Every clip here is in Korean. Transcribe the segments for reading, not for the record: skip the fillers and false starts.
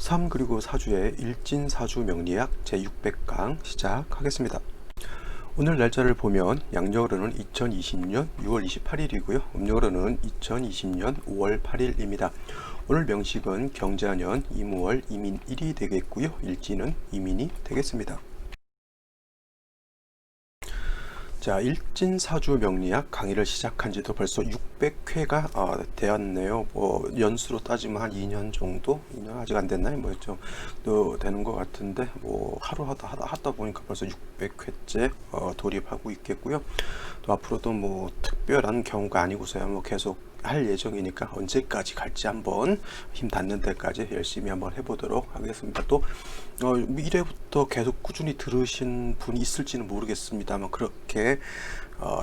3 그리고 4주의 일진사주 명리학 제600강 시작하겠습니다. 오늘 날짜를 보면 양력으로는 2020년 6월 28일이고요. 음력으로는 2020년 5월 8일입니다. 오늘 명식은 경자년 임오월 이민일이 되겠고요. 일진은 이민이 되겠습니다. 자, 일진사주 명리학 강의를 시작한 지도 벌써 600회가 되었네요. 연수로 따지면 한 2년 정도? 2년 아직 안 됐나요? 좀 되는 것 같은데, 하루 하다 보니까 벌써 600회째 돌입하고 있겠고요. 또 앞으로도 특별한 경우가 아니고서야 계속 할 예정이니까 언제까지 갈지 한번 힘 닿는 데까지 열심히 한번 해보도록 하겠습니다. 또 미래부터 계속 꾸준히 들으신 분이 있을지는 모르겠습니다만 그렇게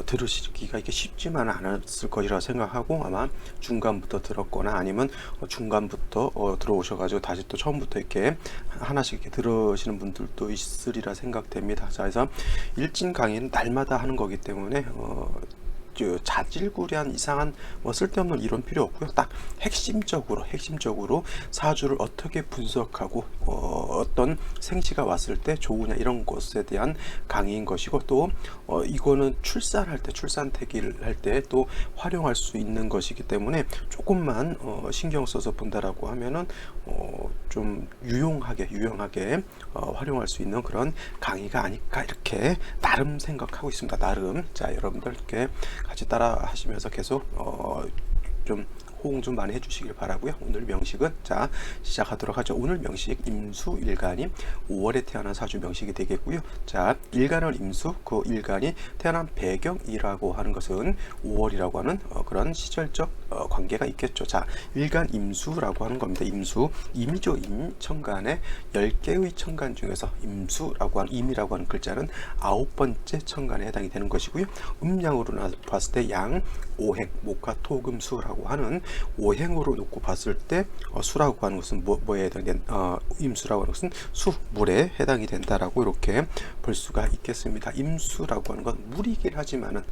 들으시기가 이게 쉽지만은 않았을 것이라 생각하고 아마 중간부터 들었거나 아니면 중간부터 들어오셔가지고 다시 또 처음부터 이렇게 하나씩 이렇게 들으시는 분들도 있으리라 생각됩니다. 자, 그래서 일진 강의는 날마다 하는 거기 때문에 자질구레한 이상한 쓸데없는 이론 필요 없고요. 딱 핵심적으로 사주를 어떻게 분석하고 어떤 생시가 왔을 때 좋으냐 이런 것에 대한 강의인 것이고, 또 이거는 출산할 때 출산태기를 할 때 또 활용할 수 있는 것이기 때문에 조금만 신경 써서 본다라고 하면은 좀 유용하게 활용할 수 있는 그런 강의가 아닐까 이렇게 나름 생각하고 있습니다. 나름. 자, 여러분들 이렇게 같이 따라 하시면서 계속 좀 호응 좀 많이 해주시길 바라고요. 오늘 명식은 자 시작하도록 하죠. 오늘 명식 임수 일간이 5월에 태어난 사주 명식이 되겠고요. 자, 일간을 임수, 그 일간이 태어난 배경이라고 하는 것은 5월이라고 하는 그런 시절적 관계가 있겠죠. 자, 일간 임수라고 하는 겁니다. 임수, 임이죠. 임, 천간에 10개의 천간 중에서 임수라고 하는 임이라고 하는 글자는 9번째 천간에 해당이 되는 것이고요. 음양으로 봤을 때 양, 오행, 목화, 토금수라고 하는 오행으로 놓고 봤을 때 수라고 하는 것은 뭐에 해당된 임수라고 하는 것은 수, 물에 해당이 된다라고 이렇게 볼 수가 있겠습니다. 임수라고 하는 건 물이긴 하지만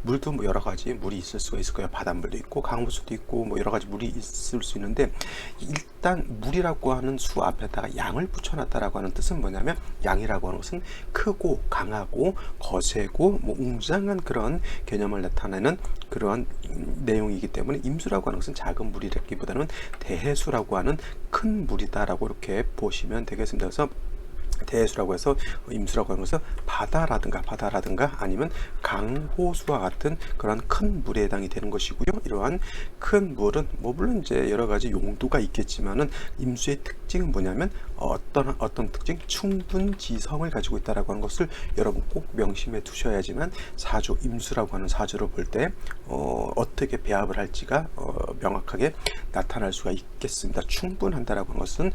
물도 여러 가지 물이 있을 수가 있을 거예요. 바닷물도 있고 강물수도 있고 여러 가지 물이 있을 수 있는데, 일단 물이라고 하는 수 앞에다가 양을 붙여놨다라고 하는 뜻은 뭐냐면, 양이라고 하는 것은 크고 강하고 거세고 웅장한 그런 개념을 나타내는 그러한 내용이기 때문에 임수라고 하는 것은 작은 물이라기보다는 대해수라고 하는 큰 물이다라고 이렇게 보시면 되겠습니다. 그래서 대해수라고 해서 임수라고 하는 것은 바다라든가 아니면 강호수와 같은 그런 큰 물에 해당이 되는 것이고요. 이러한 큰 물은 물론 이제 여러 가지 용도가 있겠지만은 임수의 특징은 뭐냐면 어떤 특징? 충분지성을 가지고 있다라고 하는 것을 여러분 꼭 명심해 두셔야지만 사주 임수라고 하는 사주를 볼 때 어떻게 배합을 할지가 명확하게 나타날 수가 있겠습니다. 충분한다라고 하는 것은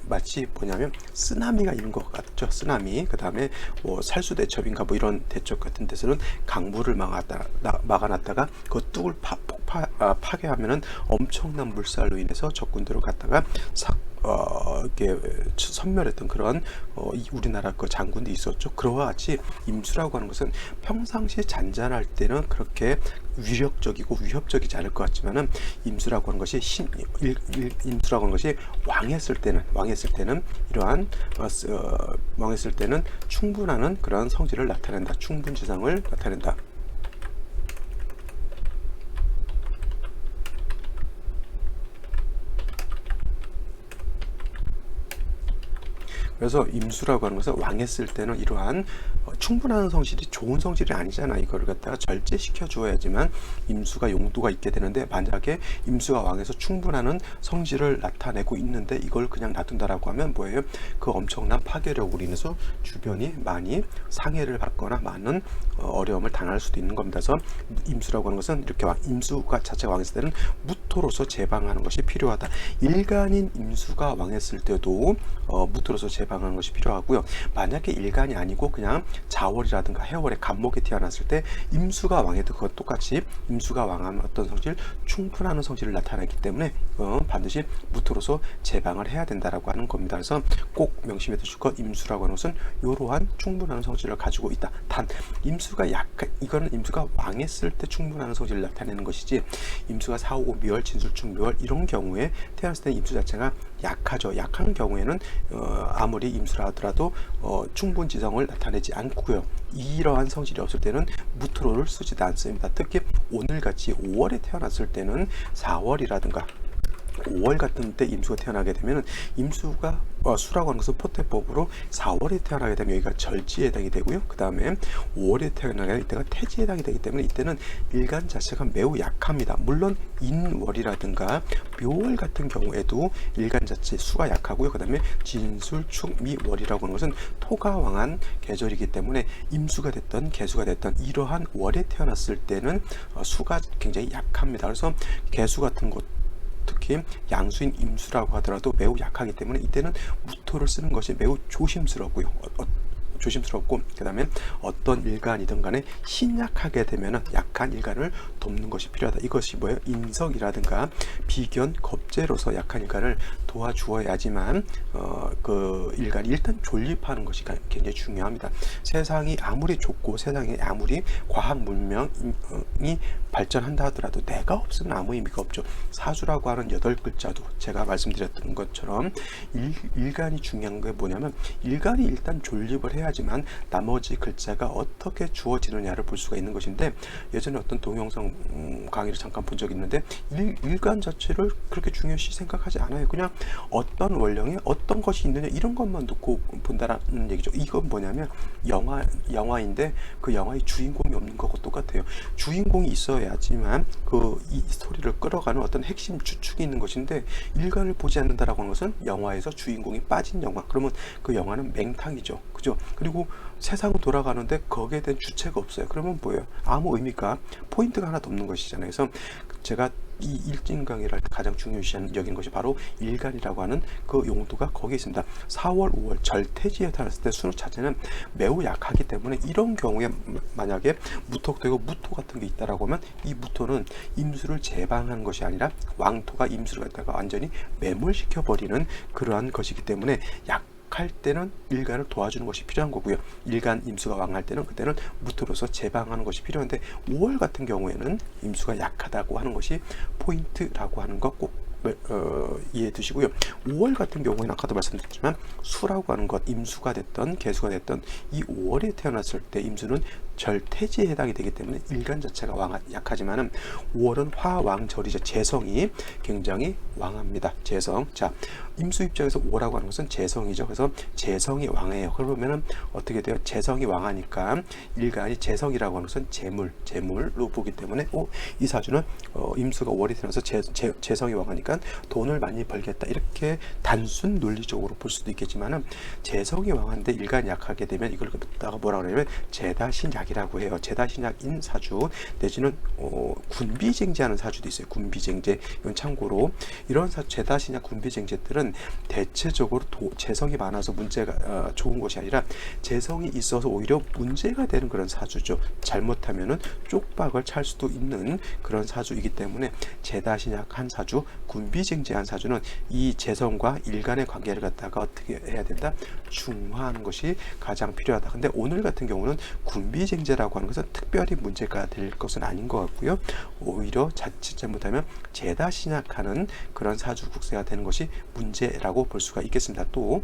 마치 뭐냐면 쓰나미가 있는 것 같죠. 쓰나미. 그 다음에 살수대첩인가 이런 대첩 같은 데서는 강물을 막아놨다가 그 뚝을 파괴하면은 엄청난 물살로 인해서 적군들을 갖다가 이렇게 섬멸했던 그런 우리나라 그 장군도 있었죠. 그와 같이 임수라고 하는 것은 평상시에 잔잔할 때는 그렇게 위력적이고 위협적이지 않을 것 같지만은 임수라고 하는 것이 왕했을 때는 이러한 왕했을 때는 충분한 그런 성질을 나타낸다. 충분지성을 나타낸다. 그래서 임수라고 하는 것은 왕했을 때는 이러한 충분한 성질이 좋은 성질이 아니잖아. 이거를 갖다가 절제시켜 주어야지만 임수가 용도가 있게 되는데, 만약에 임수가 왕에서 충분한 성질을 나타내고 있는데 이걸 그냥 놔둔다라고 하면 뭐예요? 그 엄청난 파괴력으로 인해서 주변이 많이 상해를 받거나 많은 어려움을 당할 수도 있는 겁니다. 그래서 임수라고 하는 것은 이렇게 임수가 자체가 왕했을 때는 무토로서 제방하는 것이 필요하다. 일간인 임수가 왕했을 때도 무토로서 제방하는 것이 필요하고요. 만약에 일간이 아니고 그냥 자월이라든가 해월에 간목에 태어났을 때 임수가 왕해도 그것 똑같이 임수가 왕하면 어떤 성질, 충분하는 성질을 나타내기 때문에 반드시 무토로서 제방을 해야 된다라고 하는 겁니다. 그래서 꼭 명심해 두실 것, 임수라고 하는 것은 이러한 충분한 성질을 가지고 있다. 단 임수가 약한, 이거는 임수가 왕했을 때 충분한 성질을 나타내는 것이지, 임수가 4, 5, 묘월, 진술축, 묘월 이런 경우에 태어났을 때 임수 자체가 약하죠. 약한 경우에는 아무리 임수라 하더라도 충분 지성을 나타내지 않고요. 이러한 성질이 없을 때는 무토로를 쓰지도 않습니다. 특히 오늘같이 5월에 태어났을 때는 4월이라든가 5월 같은 때 임수가 태어나게 되면 임수가 수라고 하는 것은 포태법으로 4월에 태어나게 되면 여기가 절지에 해당이 되고요. 그 다음에 5월에 태어나게 될 때가 태지에 해당이 되기 때문에 이때는 일간 자체가 매우 약합니다. 물론 인월이라든가 묘월 같은 경우에도 일간 자체 수가 약하고요. 그 다음에 진술, 축, 미월이라고 하는 것은 토가 왕한 계절이기 때문에 임수가 됐던 개수가 됐던 이러한 월에 태어났을 때는 수가 굉장히 약합니다. 그래서 개수 같은 것 특히 양수인 임수라고 하더라도 매우 약하기 때문에 이때는 무토를 쓰는 것이 매우 조심스럽고요. 조심스럽고, 그 다음에 어떤 일간이든 간에 신약하게 되면 약한 일간을 돕는 것이 필요하다. 이것이 뭐예요? 인석이라든가 비견, 겁재로서 약한 일간을 도와주어야지만 그 일간이 일단 존립하는 것이 굉장히 중요합니다. 세상이 아무리 좁고 세상이 아무리 과학 문명이 발전한다 하더라도 내가 없으면 아무 의미가 없죠. 사주라고 하는 8글자도 제가 말씀드렸던 것처럼 일간이 중요한 게 뭐냐면, 일간이 일단 존립을 해야지만 나머지 글자가 어떻게 주어지느냐를 볼 수가 있는 것인데, 예전에 어떤 동영상 강의를 잠깐 본 적이 있는데 일간 자체를 그렇게 중요시 생각하지 않아요. 그냥 어떤 원령에 어떤 것이 있느냐 이런 것만 놓고 본다라는 얘기죠. 이건 뭐냐면 영화인데 그 영화의 주인공이 없는 것과 똑같아요. 주인공이 있어야지만 이 스토리를 끌어가는 어떤 핵심 주축이 있는 것인데, 일간을 보지 않는다라고 하는 것은 영화에서 주인공이 빠진 영화, 그러면 그 영화는 맹탕이죠. 그죠? 그리고 세상은 돌아가는데 거기에 대한 주체가 없어요. 그러면 뭐예요? 아무 의미가, 포인트가 하나도 없는 것이잖아요. 그래서 제가 이 일진 강의를 할 때 가장 중요시 여기는 것이 바로 일간이라고 하는 그 용도가 거기에 있습니다. 4월, 5월 절퇴지에 태어났을 때 수는 자체는 매우 약하기 때문에 이런 경우에 만약에 무토되고 무토 같은 게 있다라고 하면 이 무토는 임수를 제방하는 것이 아니라 왕토가 임수를 갖다가 완전히 매몰시켜 버리는 그러한 것이기 때문에 할 때는 일간을 도와주는 것이 필요한 거고요. 일간 임수가 왕할 때는 그때는 무토로서 제방하는 것이 필요한데, 5월 같은 경우에는 임수가 약하다고 하는 것이 포인트라고 하는 것 꼭 이해해 두시고요. 5월 같은 경우에는 아까도 말씀드렸지만 수라고 하는 것, 임수가 됐던 개수가 됐던 이 5월에 태어났을 때 임수는 절퇴지에 해당이 되기 때문에 일간 자체가 약하지만은 5월은 화왕절이죠. 재성이 굉장히 왕합니다. 재성. 자, 임수 입장에서 5라고 하는 것은 재성이죠. 그래서 재성이 왕해요. 그러면은 어떻게 돼요? 재성이 왕하니까 일간이 재성이라고 하는 것은 재물로 보기 때문에 이 사주는 임수가 5월에 태어나서 재성이 왕하니까 돈을 많이 벌겠다, 이렇게 단순 논리적으로 볼 수도 있겠지만은, 재성이 왕한데 일간이 약하게 되면 이걸 갖다가 뭐라 그러냐면 제다신약이라고 해요. 제다신약인 사주 내지는 군비쟁제하는 사주도 있어요. 군비쟁제. 이건 참고로 이런 제다신약 군비쟁제들은 대체적으로 재성이 많아서 문제가 좋은 것이 아니라 재성이 있어서 오히려 문제가 되는 그런 사주죠. 잘못하면은 쪽박을 찰 수도 있는 그런 사주이기 때문에 제다신약한 사주, 군비쟁제한 사주는 이 재성과 일간의 관계를 갖다가 어떻게 해야 된다? 중화하는 것이 가장 필요하다. 근데 오늘 같은 경우는 군비쟁제라고 하는 것은 특별히 문제가 될 것은 아닌 것 같고요. 오히려 자칫 잘못하면 제다신약하는 그런 사주 국세가 되는 것이 문제라고 볼 수가 있겠습니다. 또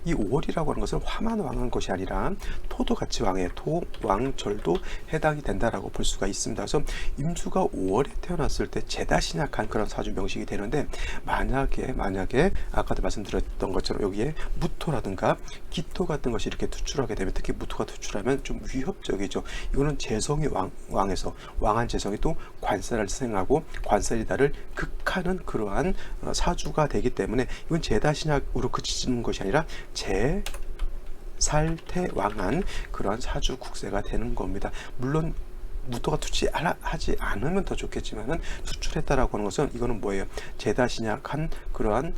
이 5월이라고 하는 것은 화만 왕한 것이 아니라 토도 같이 왕해요. 토, 왕, 절도 해당이 된다라고 볼 수가 있습니다. 그래서 임수가 5월에 태어났을 때 제다신약한 그런 사주 명식이 되는데, 만약에 아까도 말씀드렸던 것처럼 여기에 무토라든가 기토 같은 것이 이렇게 투출하게 되면, 특히 무토가 투출하면 좀 위협적이죠. 이거는 재성이 왕에서 왕한 재성이 또 관살을 생하고 관살이다를 극하는 그러한 사주가 되기 때문에 이건 제다신약으로 그치는 것이 아니라 제살태왕한 그러한 사주 국세가 되는 겁니다. 물론 무토가 투출하지 않으면 더 좋겠지만은 투출했다라고 하는 것은 이거는 뭐예요? 제다신약한 그러한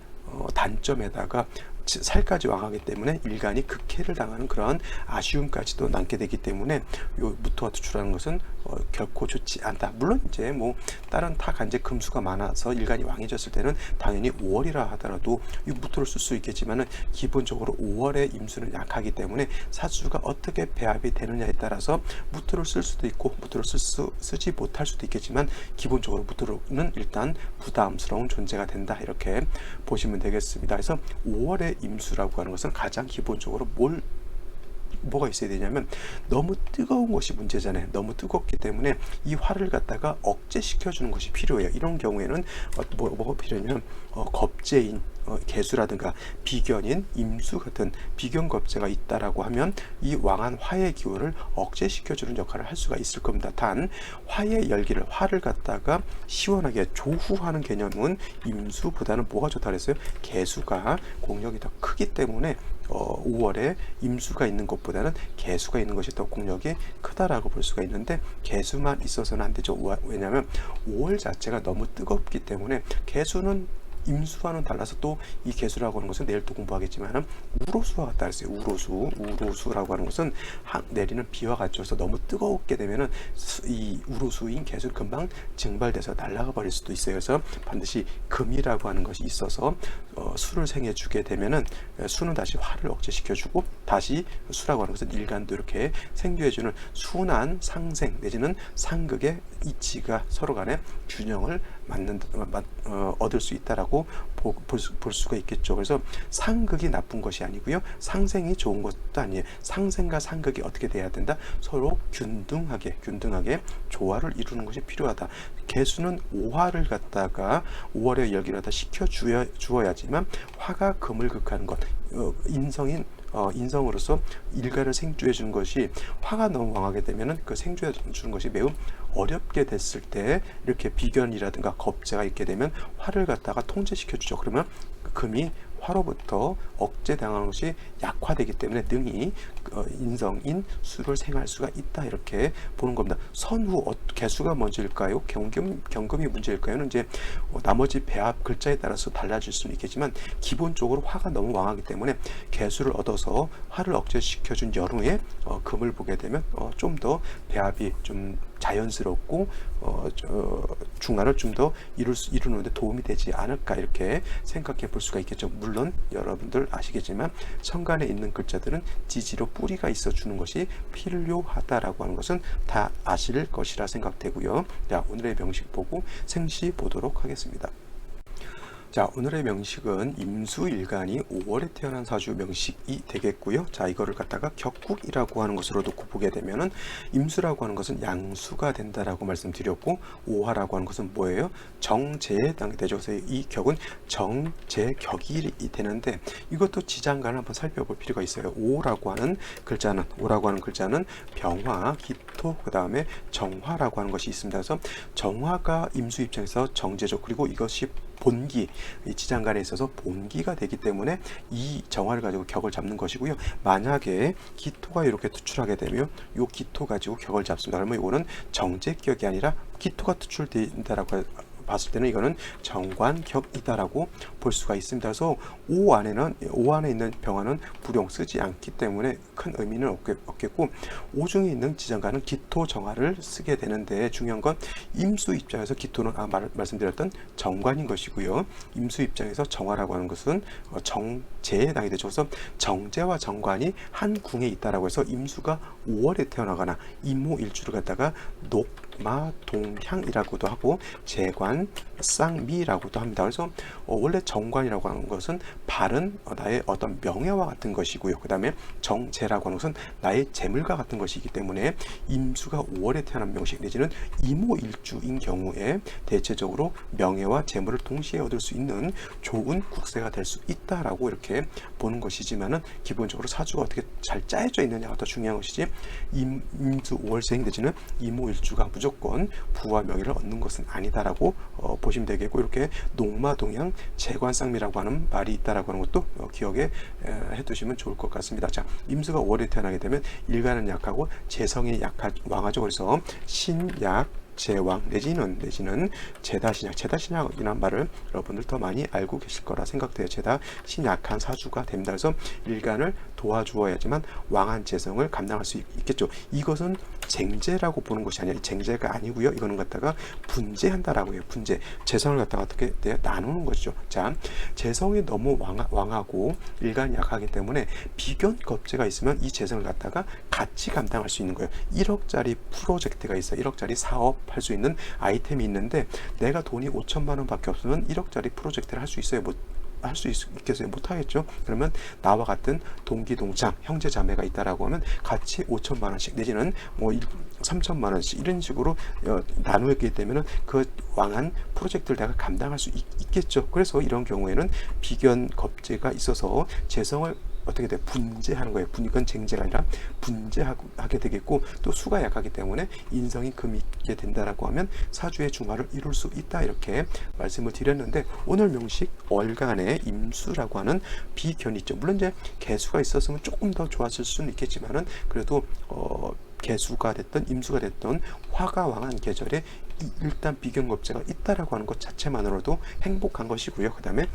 단점에다가 살까지 왕하기 때문에 일간이 극해를 당하는 그러한 아쉬움까지도 남게 되기 때문에 요 무토와 투출하는 것은 결코 좋지 않다. 물론 이제 뭐 다른 타 간제 금수가 많아서 일간이 왕해졌을 때는 당연히 5월이라 하더라도 이 무토를 쓸 수 있겠지만은 기본적으로 5월의 임수는 약하기 때문에 사주가 어떻게 배합이 되느냐에 따라서 무토를 쓸 수도 있고 무토를 쓰지 못할 수도 있겠지만 기본적으로 무토는 일단 부담스러운 존재가 된다, 이렇게 보시면 되겠습니다. 그래서 5월의 임수라고 하는 것은 가장 기본적으로 뭐가 있어야 되냐면 너무 뜨거운 것이 문제잖아요. 너무 뜨겁기 때문에 이 화를 갖다가 억제시켜주는 것이 필요해요. 이런 경우에는 뭐가 필요하냐면 겁재인 개수라든가 비견인 임수 같은 비견겁재가 있다라고 하면 이 왕한 화의 기운을 억제시켜주는 역할을 할 수가 있을 겁니다. 단 화의 열기를, 화를 갖다가 시원하게 조후하는 개념은 임수보다는 뭐가 좋다 그랬어요? 개수가 공력이 더 크기 때문에 5월에 임수가 있는 것보다는 개수가 있는 것이 더 공력이 크다라고 볼 수가 있는데, 개수만 있어서는 안 되죠. 왜냐하면 5월 자체가 너무 뜨겁기 때문에 개수는 임수와는 달라서 또 이 개수라고 하는 것은 내일 또 공부하겠지만 우로수와 같다 했어요. 우로수라고 하는 것은 내리는 비와 같죠. 너무 뜨겁게 되면은 이 우로수인 개수는 금방 증발돼서 날아가 버릴 수도 있어요. 그래서 반드시 금이라고 하는 것이 있어서 수를 생해 주게 되면은 수는 다시 화를 억제시켜주고, 다시 수라고 하는 것은 일간도 이렇게 생겨주는 순환 상생 내지는 상극의 이치가 서로 간에 균형을 얻을 수 있다라고 볼 수가 있겠죠. 그래서 상극이 나쁜 것이 아니고요, 상생이 좋은 것도 아니에요. 상생과 상극이 어떻게 돼야 된다? 서로 균등하게 조화를 이루는 것이 필요하다. 개수는 5화를 갖다가 5월의 열기를 갖다 식혀 주어야지만 화가 금을 극하는 것, 인성으로서 일간을 생주해 주는 것이, 화가 너무 왕하게 되면은 그 생주해 주는 것이 매우 어렵게 됐을 때 이렇게 비견이라든가 겁재가 있게 되면 화를 갖다가 통제시켜 주죠. 그러면 금이 화로부터 억제당하는 것이 약화되기 때문에 능히 인성인 수를 생할 수가 있다, 이렇게 보는 겁니다. 선후 개수가 먼저일까요? 경금이 문제일까요?는 이제 나머지 배합 글자에 따라서 달라질 수는 있겠지만 기본적으로 화가 너무 왕하기 때문에 개수를 얻어서 화를 억제시켜준 연후에 금을 보게 되면 좀 더 배합이 좀 자연스럽고 중간을 좀 더 이루는데 도움이 되지 않을까, 이렇게 생각해 볼 수가 있겠죠. 물론 여러분들 아시겠지만 천간에 있는 글자들은 지지로 뿌리가 있어 주는 것이 필요하다라고 하는 것은 다 아실 것이라 생각되고요. 자, 오늘의 명식 보고 생시 보도록 하겠습니다. 자, 오늘의 명식은 임수일간이 5월에 태어난 사주 명식이 되겠고요. 자, 이거를 갖다가 격국이라고 하는 것으로 놓고 보게 되면은 임수라고 하는 것은 양수가 된다라고 말씀드렸고, 오화라고 하는 것은 뭐예요? 정제에 해당이 되죠. 그래서 이 격은 정제격이 되는데 이것도 지장간을 한번 살펴볼 필요가 있어요. 오라고 하는 글자는 병화, 기토, 그 다음에 정화라고 하는 것이 있습니다. 그래서 정화가 임수 입장에서 정제적, 그리고 이것이 본기, 지장간에 있어서 본기가 되기 때문에 이 정화를 가지고 격을 잡는 것이고요. 만약에 기토가 이렇게 투출하게 되면 이 기토 가지고 격을 잡습니다. 그러면 이거는 정제격이 아니라 기토가 투출된다라고 봤을 때는 이거는 정관격이다라고 볼 수가 있습니다. 그래서 오 안에 있는 병화는 불용 쓰지 않기 때문에 큰 의미는 없겠고, 오 중에 있는 지장간은 기토 정화를 쓰게 되는데, 중요한 건 임수 입장에서 기토는 말씀드렸던 정관인 것이고요. 임수 입장에서 정화라고 하는 것은 정제에 해당이 되죠. 그래서 정제와 정관이 한 궁에 있다라고 해서 임수가 5월에 태어나거나 임호일주를 갖다가 녹마동향이라고도 하고 재관 쌍미라고도 합니다. 그래서 원래 정관이라고 하는 것은 발은 나의 어떤 명예와 같은 것이고요. 그 다음에 정재라고 하는 것은 나의 재물과 같은 것이기 때문에 임수가 5월에 태어난 명식 내지는 임호일주인 경우에 대체적으로 명예와 재물을 동시에 얻을 수 있는 좋은 국세가 될 수 있다라고 이렇게 보는 것이지만은, 기본적으로 사주가 어떻게 잘 짜여져 있느냐가 더 중요한 것이지, 임수 5월생 내지는 임호일주가 무조건 부와 명예를 얻는 것은 아니다라고 보시면 되겠고, 이렇게 녹마동향 재관쌍미라고 하는 말이 있다라고 하는 것도 기억에 해두시면 좋을 것 같습니다. 자, 임수가 5월에 태어나게 되면 일간은 약하고 재성이 왕하죠. 그래서 신약 제왕 내지는 제다신약, 제다신약이라는 말을 여러분들 더 많이 알고 계실 거라 생각돼요. 제다신약한 사주가 됩니다. 그래서 일간을 도와주어야지만 왕한 재성을 감당할 수 있겠죠. 이것은 쟁제라고 보는 것이 아니라 쟁제가 아니고요. 이거는 갖다가 분재한다라고 해요. 분재. 재성을 갖다가 어떻게 돼요? 나누는 것이죠. 자, 재성이 너무 왕하고 일간이 약하기 때문에 비견겁재가 있으면 이 재성을 갖다가 같이 감당할 수 있는 거예요. 1억짜리 프로젝트가 있어요. 1억짜리 사업할 수 있는 아이템이 있는데 내가 돈이 5천만 원밖에 없으면 1억짜리 프로젝트를 할 수 있어요? 할 수 있겠어요? 못하겠죠. 그러면 나와 같은 동기동창 형제 자매가 있다라고 하면 같이 5천만 원씩 내지는 뭐 3천만 원씩 이런 식으로 나누게 되면은 그 왕한 프로젝트를 내가 감당할 수 있겠죠. 그래서 이런 경우에는 비견겁재가 있어서 재성을 어떻게 돼? 분재하는 거예요. 이건 쟁제가 아니라 분재하게 되겠고, 또 수가 약하기 때문에 인성이 금 있게 된다라고 하면 사주의 중화를 이룰 수 있다, 이렇게 말씀을 드렸는데, 오늘 명식 월간의 임수라고 하는 비견이 있죠. 물론 이제 개수가 있었으면 조금 더 좋았을 수는 있겠지만은 그래도 개수가 됐든 임수가 됐든 화가 왕한 계절에 일단 비견겁재가 있다라고 하는 것 자체만으로도 행복한 것이고요. 그 다음에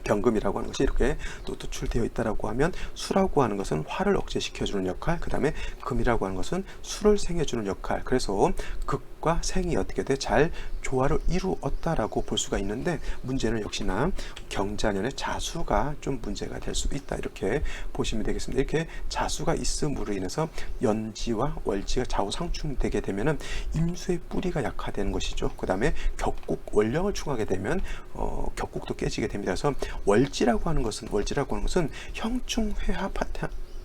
경금이라고 하는 것이 이렇게 또 도출되어 있다라고 하면, 수라고 하는 것은 화를 억제시켜주는 역할, 그 다음에 금이라고 하는 것은 수를 생해주는 역할. 그래서 극과 생이 어떻게 돼? 잘 조화를 이루었다라고 볼 수가 있는데, 문제는 역시나 경자년의 자수가 좀 문제가 될 수 있다, 이렇게 보시면 되겠습니다. 이렇게 자수가 있음으로 인해서 연지와 월지가 좌우상충되게 되면은 임수의 뿌리가 약화되는 것이죠. 그 다음에 격국, 월령을 충하게 되면 격국도 깨지게 됩니다. 그래서 월지라고 하는 것은 형충회합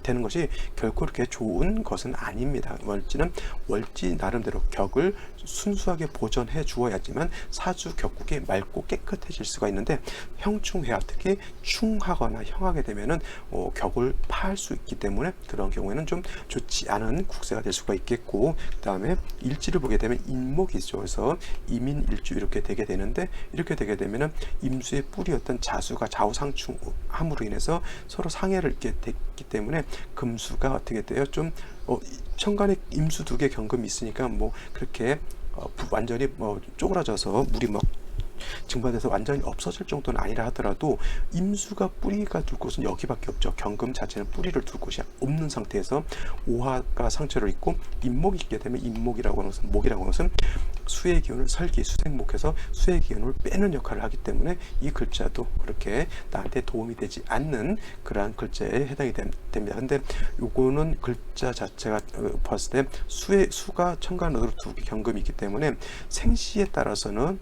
되는 것이 결코 그렇게 좋은 것은 아닙니다. 월지 나름대로 격을 순수하게 보존해 주어야지만 사주 격국이 맑고 깨끗해질 수가 있는데, 형충회합, 특히 충하거나 형하게 되면은 격을 파할 수 있기 때문에 그런 경우에는 좀 좋지 않은 국세가 될 수가 있겠고, 그 다음에 일지를 보게 되면 인목이 있죠. 그래서 이민일주 이렇게 되게 되는데, 이렇게 되게 되면은 임수의 뿌리였던 자수가 좌우상충함으로 인해서 서로 상해를 입게 됐기 때문에 금수가 어떻게 돼요? 좀 천간에 임수 2개 경금이 있으니까 뭐 그렇게 완전히 쪼그라져서 물이 막 증발돼서 완전히 없어질 정도는 아니라 하더라도, 임수가 뿌리가 둘 곳은 여기밖에 없죠. 경금 자체는 뿌리를 둘 곳이 없는 상태에서 오화가 상처를 입고 임목이 있게 되면, 임목이라고 하는 것은, 목이라고 하는 것은 수의 기운을 설기, 수생목해서 수의 기운을 빼는 역할을 하기 때문에 이 글자도 그렇게 나한테 도움이 되지 않는 그러한 글자에 해당이 됩니다. 근데 요거는 글자 자체가 봤을 때 수가 천간으로 2개 경금이 있기 때문에 생시에 따라서는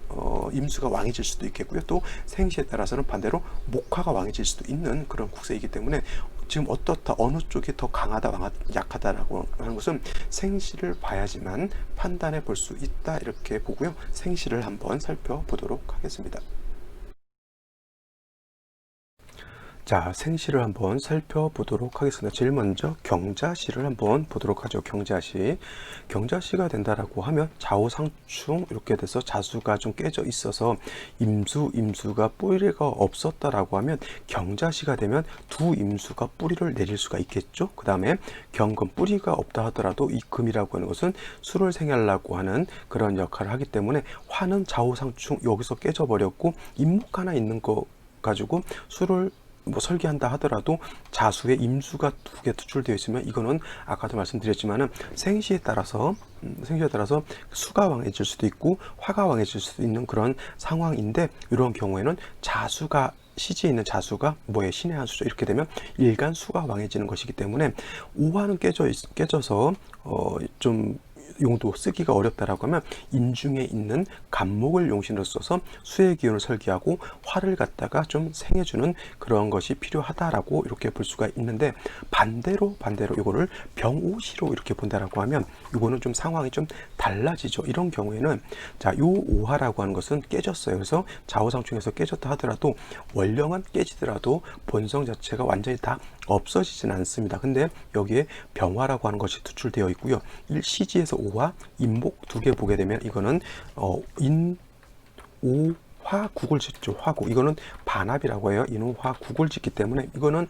임수가 왕해질 수도 있겠고요. 또 생시에 따라서는 반대로 목화가 왕해질 수도 있는 그런 국세이기 때문에, 지금 어떻다, 어느 쪽이 더 강하다, 약하다라고 하는 것은 생시를 봐야지만 판단해 볼 수 있다, 이렇게 보고요. 생시를 한번 살펴보도록 하겠습니다. 자, 생시를 한번 살펴보도록 하겠습니다. 제일 먼저 경자시를 한번 보도록 하죠. 경자시가 된다라고 하면 좌우상충 이렇게 돼서 자수가 좀 깨져 있어서 임수가 뿌리가 없었다라고 하면, 경자시가 되면 두 임수가 뿌리를 내릴 수가 있겠죠. 그 다음에 경금, 뿌리가 없다 하더라도 이 금이라고 하는 것은 수를 생하려고 하는 그런 역할을 하기 때문에, 화는 좌우상충 여기서 깨져 버렸고, 임목 하나 있는 거 가지고 수를 설계한다 하더라도 자수에 임수가 2개 투출되어 있으면, 이거는 아까도 말씀드렸지만은 생시에 따라서 수가 왕해질 수도 있고 화가 왕해질 수도 있는 그런 상황인데, 이런 경우에는 자수가, 시지에 있는 자수가 신의 한 수죠. 이렇게 되면 일간 수가 왕해지는 것이기 때문에, 오화는 깨져서 좀 용도 쓰기가 어렵다라고 하면, 인중에 있는 간목을 용신으로 써서 수의 기운을 설계하고 화를 갖다가 좀 생해주는 그런 것이 필요하다라고 이렇게 볼 수가 있는데, 반대로 이거를 병오시로 이렇게 본다라고 하면 이거는 좀 상황이 좀 달라지죠. 이런 경우에는 자, 요 오화라고 하는 것은 깨졌어요. 그래서 좌우상충에서 깨졌다 하더라도 원령은 깨지더라도 본성 자체가 완전히 다 없어지진 않습니다. 근데 여기에 병화라고 하는 것이 투출되어 있고요. 일시지에서 오화, 임목 2개 보게 되면, 이거는 인오화국을 짓죠. 화국, 이거는 반합이라고 해요. 인오화국을 짓기 때문에, 이거는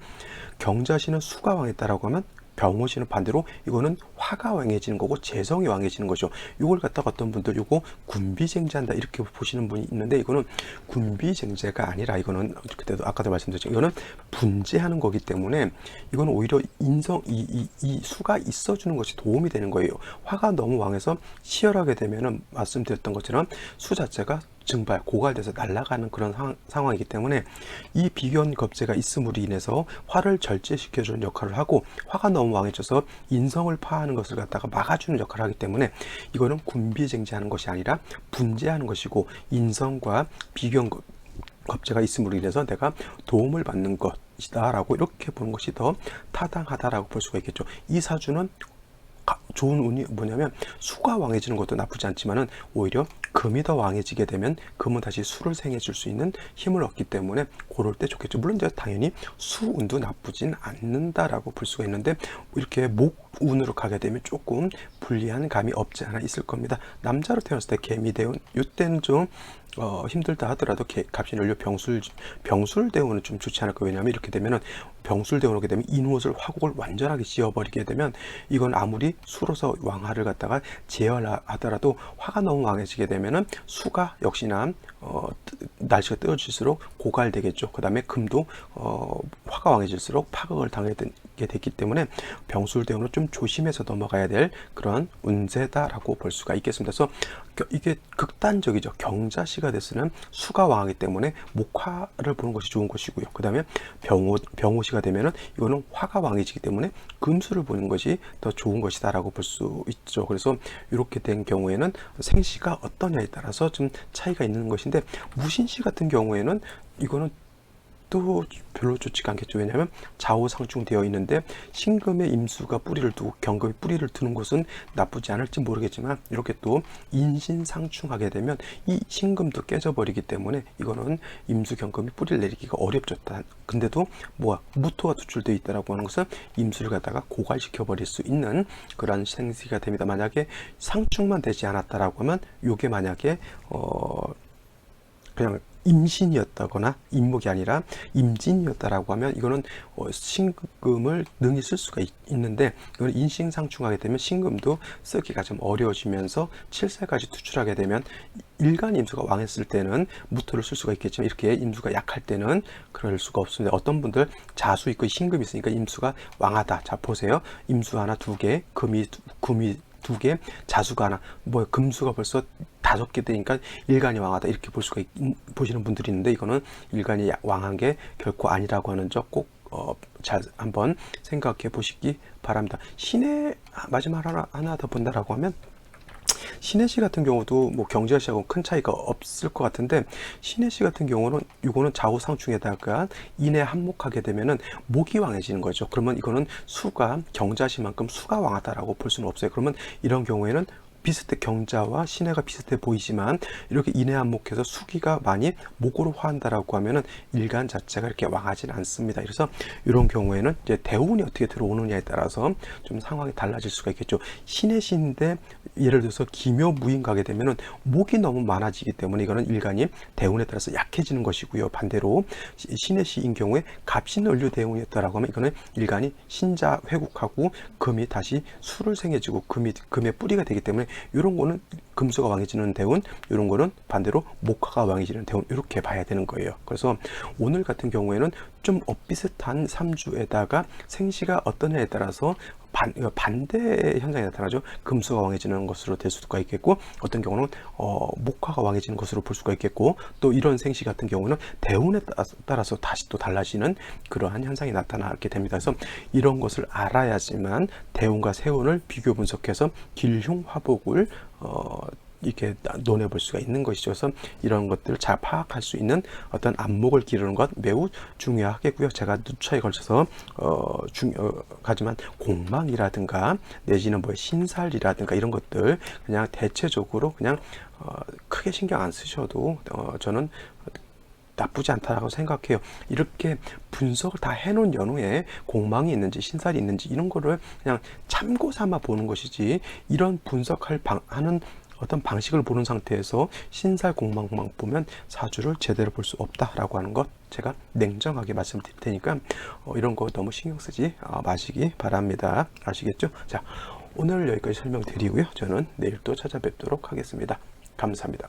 경자시는 수가 왕했다라고 하면 병호시는 반대로 이거는 화가 왕해지는 거고 재성이 왕해지는 거죠. 이걸 갖다가 어떤 분들 이거 군비쟁제한다 이렇게 보시는 분이 있는데, 이거는 군비쟁제가 아니라 이거는 그때도 아까도 말씀드렸죠. 이거는 분재하는 거기 때문에 이거는 오히려 인성 이 수가 있어주는 것이 도움이 되는 거예요. 화가 너무 왕해서 치열하게 되면은 말씀드렸던 것처럼 수 자체가 증발, 고갈돼서 날아가는 그런 상황이기 때문에 이 비견 겁재가 있음으로 인해서 화를 절제시켜주는 역할을 하고, 화가 너무 왕해져서 인성을 파하는 것을 갖다가 막아주는 역할을 하기 때문에 이거는 군비쟁제하는 것이 아니라 분재하는 것이고, 인성과 비견 겁재가 있음으로 인해서 내가 도움을 받는 것이다 라고 이렇게 보는 것이 더 타당하다라고 볼 수가 있겠죠. 이 사주는 좋은 운이 뭐냐면 수가 왕해지는 것도 나쁘지 않지만은 오히려 금이 더 왕해지게 되면 금은 다시 수를 생해줄 수 있는 힘을 얻기 때문에 그럴 때 좋겠죠. 물론 이제 당연히 수운도 나쁘진 않는다라고 볼 수가 있는데, 이렇게 목운으로 가게 되면 조금 불리한 감이 없지 않아 있을 겁니다. 남자로 태어났을 때 개미대운 이때는 좀 힘들다 하더라도 갑신연료 병술대운은 좀 좋지 않을 거예요. 왜냐하면 이렇게 되면은 병술대운을 오게 되면 인옷을 화곡을 완전하게 지어버리게 되면 이건 아무리 수로서 왕화를 갖다가 제어하더라도 화가 너무 왕해지게 되면은 수가 역시나 날씨가 뜨거질수록 고갈되겠죠. 그 다음에 금도 화가 왕해질수록 파극을 당하게 됐기 때문에 병술대운은 좀 조심해서 넘어가야 될 그런 운세다라고 볼 수가 있겠습니다. 그래서 이게 극단적이죠. 경자시가 됐으면 수가 왕하기 때문에 목화를 보는 것이 좋은 것이고요. 그 다음에 병호시가 되면은 이거는 화가 왕해지기 때문에 금수를 보는 것이 더 좋은 것이다라고 볼 수 있죠. 그래서 이렇게 된 경우에는 생시가 어떠냐에 따라서 좀 차이가 있는 것인데, 무신시 같은 경우에는 이거는 또 별로 좋지가 않겠죠. 왜냐하면 좌우상충 되어 있는데 신금의 임수가 뿌리를 두고 경금이 뿌리를 두는 것은 나쁘지 않을지 모르겠지만, 이렇게 또 인신상충하게 되면 이 신금도 깨져버리기 때문에 이거는 임수 경금이 뿌리를 내리기가 어렵죠. 근데도 무토가 투출되어 있다라고 하는 것은 임수를 갖다가 고갈시켜 버릴 수 있는 그런 생시가 됩니다. 만약에 상충만 되지 않았다라고 하면 이게 만약에 그냥 임신이었다거나 임목이 아니라 임진이었다라고 하면 이거는 신금을 능히 쓸 수가 있는데, 이거는 인신상충하게 되면 신금도 쓰기가 좀 어려워지면서 7세까지 투출하게 되면 일간 임수가 왕했을 때는 무토를 쓸 수가 있겠지만, 이렇게 임수가 약할 때는 그럴 수가 없습니다. 어떤 분들 자수 있고 신금이 있으니까 임수가 왕하다. 자 보세요. 임수 하나 2개, 금이 2개, 자수가 하나, 금수가 벌써 5개 되니까 일간이 왕하다 이렇게 보시는 분들이 있는데, 이거는 일간이 왕한 게 결코 아니라고 하는 점 꼭 잘 한번 생각해 보시기 바랍니다. 신의 마지막 하나 더 본다라고 하면, 신해시 같은 경우도 경자시하고 큰 차이가 없을 것 같은데, 신해시 같은 경우는 이거는 좌우상충에다가 인에 한목하게 되면은 목이 왕해지는 거죠. 그러면 이거는 수가 경자시만큼 수가 왕하다라고 볼 수는 없어요. 그러면 이런 경우에는 경자와 신해가 비슷해 보이지만 이렇게 인해한목해서 수기가 많이 목으로 화한다라고 하면은 일간 자체가 이렇게 왕하지는 않습니다. 그래서 이런 경우에는 이제 대운이 어떻게 들어오느냐에 따라서 좀 상황이 달라질 수가 있겠죠. 신해시인데 예를 들어서 기묘무인 가게 되면은 목이 너무 많아지기 때문에 이거는 일간이 대운에 따라서 약해지는 것이고요. 반대로 신해시인 경우에 갑신연료 대운이었다라고 하면 이거는 일간이 신자 회국하고 금이 다시 수를 생해지고 금의 뿌리가 되기 때문에 이런 거는 금수가 왕해지는 대운, 이런 거는 반대로 목화가 왕해지는 대운, 이렇게 봐야 되는 거예요. 그래서 오늘 같은 경우에는 좀 비슷한 3주에다가 생시가 어떠냐에 따라서 반대 현상이 나타나죠. 금수가 왕해지는 것으로 될 수가 있겠고, 어떤 경우는 목화가 왕해지는 것으로 볼 수가 있겠고, 또 이런 생시 같은 경우는 대운에 따라서 다시 또 달라지는 그러한 현상이 나타나게 됩니다. 그래서 이런 것을 알아야지만 대운과 세운을 비교 분석해서 길흉화복을 이렇게 논해 볼 수가 있는 것이죠. 그래서 이런 것들을 잘 파악할 수 있는 어떤 안목을 기르는 것 매우 중요하겠고요. 제가 누차에 걸쳐서 하지만 공망이라든가 내지는 신살이라든가 이런 것들 그냥 대체적으로 그냥 크게 신경 안 쓰셔도 저는 나쁘지 않다라고 생각해요. 이렇게 분석을 다 해놓은 연후에 공망이 있는지 신살이 있는지 이런 거를 그냥 참고 삼아 보는 것이지, 이런 분석할 하는 어떤 방식을 모르는 상태에서 신살공망만 보면 사주를 제대로 볼 수 없다라고 하는 것 제가 냉정하게 말씀드릴 테니까 이런 거 너무 신경 쓰지 마시기 바랍니다. 아시겠죠? 자, 오늘 여기까지 설명드리고요. 저는 내일 또 찾아뵙도록 하겠습니다. 감사합니다.